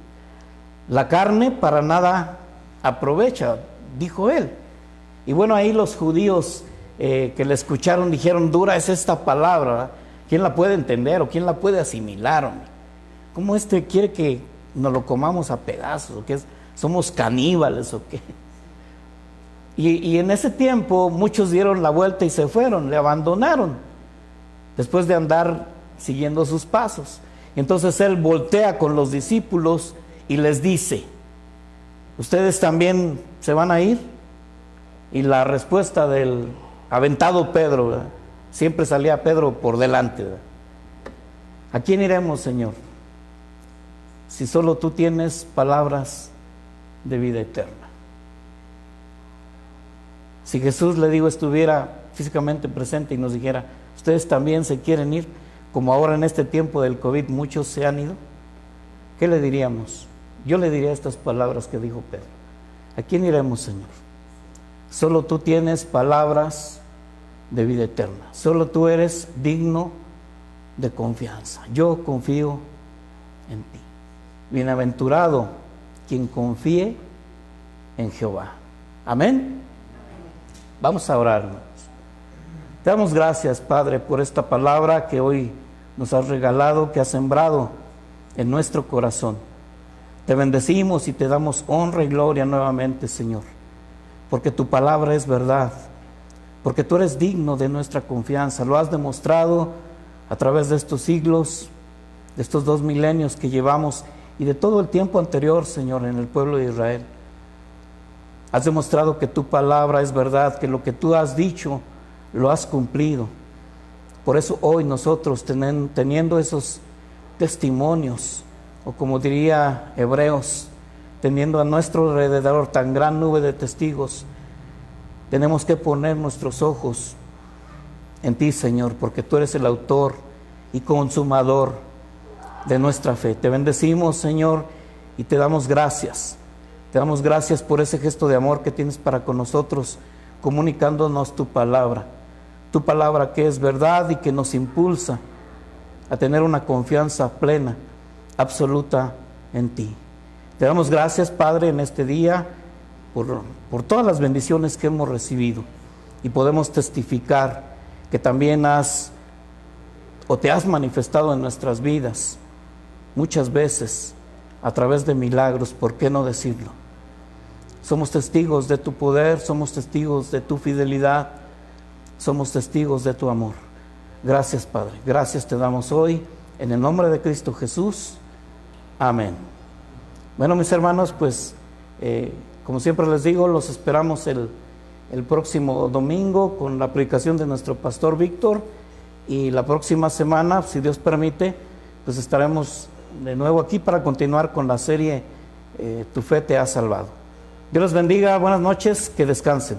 La carne para nada aprovecha, dijo él. Y bueno, ahí los judíos que le escucharon dijeron, dura es esta palabra, ¿verdad? ¿Quién la puede entender o quién la puede asimilar, hombre? ¿Cómo quiere que nos lo comamos a pedazos? ¿O qué somos caníbales o qué? Y en ese tiempo muchos dieron la vuelta y se fueron, le abandonaron, después de andar siguiendo sus pasos. Entonces él voltea con los discípulos y les dice, ¿ustedes también se van a ir? Y la respuesta del aventado Pedro, ¿verdad? Siempre salía Pedro por delante, ¿verdad? ¿A quién iremos, Señor? Si solo tú tienes palabras de vida eterna. Si Jesús, le digo, estuviera físicamente presente y nos dijera, ¿ustedes también se quieren ir? Como ahora en este tiempo del COVID muchos se han ido. ¿Qué le diríamos? Yo le diría estas palabras que dijo Pedro. ¿A quién iremos, Señor? Solo tú tienes palabras de vida eterna. Solo tú eres digno de confianza. Yo confío en ti. Bienaventurado quien confíe en Jehová. Amén. Vamos a orar, hermanos. Te damos gracias, Padre, por esta palabra que hoy nos has regalado, que has sembrado en nuestro corazón. Te bendecimos y te damos honra y gloria nuevamente, Señor, porque tu palabra es verdad, porque tú eres digno de nuestra confianza. Lo has demostrado a través de estos siglos, de estos 2 milenios que llevamos y de todo el tiempo anterior, Señor, en el pueblo de Israel. Has demostrado que tu palabra es verdad, que lo que tú has dicho lo has cumplido. Por eso hoy nosotros teniendo esos testimonios, o como diría Hebreos, teniendo a nuestro alrededor tan gran nube de testigos, tenemos que poner nuestros ojos en ti, Señor, porque tú eres el autor y consumador de nuestra fe. Te bendecimos, Señor, y te damos gracias. Te damos gracias por ese gesto de amor que tienes para con nosotros, comunicándonos tu palabra que es verdad y que nos impulsa a tener una confianza plena, absoluta en ti. Te damos gracias, Padre, en este día por todas las bendiciones que hemos recibido y podemos testificar que también te has manifestado en nuestras vidas muchas veces a través de milagros. ¿Por qué no decirlo? Somos testigos de tu poder, somos testigos de tu fidelidad, somos testigos de tu amor. Gracias, Padre. Gracias te damos hoy en el nombre de Cristo Jesús. Amén. Bueno, mis hermanos, pues como siempre les digo, los esperamos el próximo domingo con la predicación de nuestro pastor Víctor, y la próxima semana, si Dios permite, pues estaremos de nuevo aquí para continuar con la serie Tu fe te ha salvado. Dios los bendiga, buenas noches, que descansen.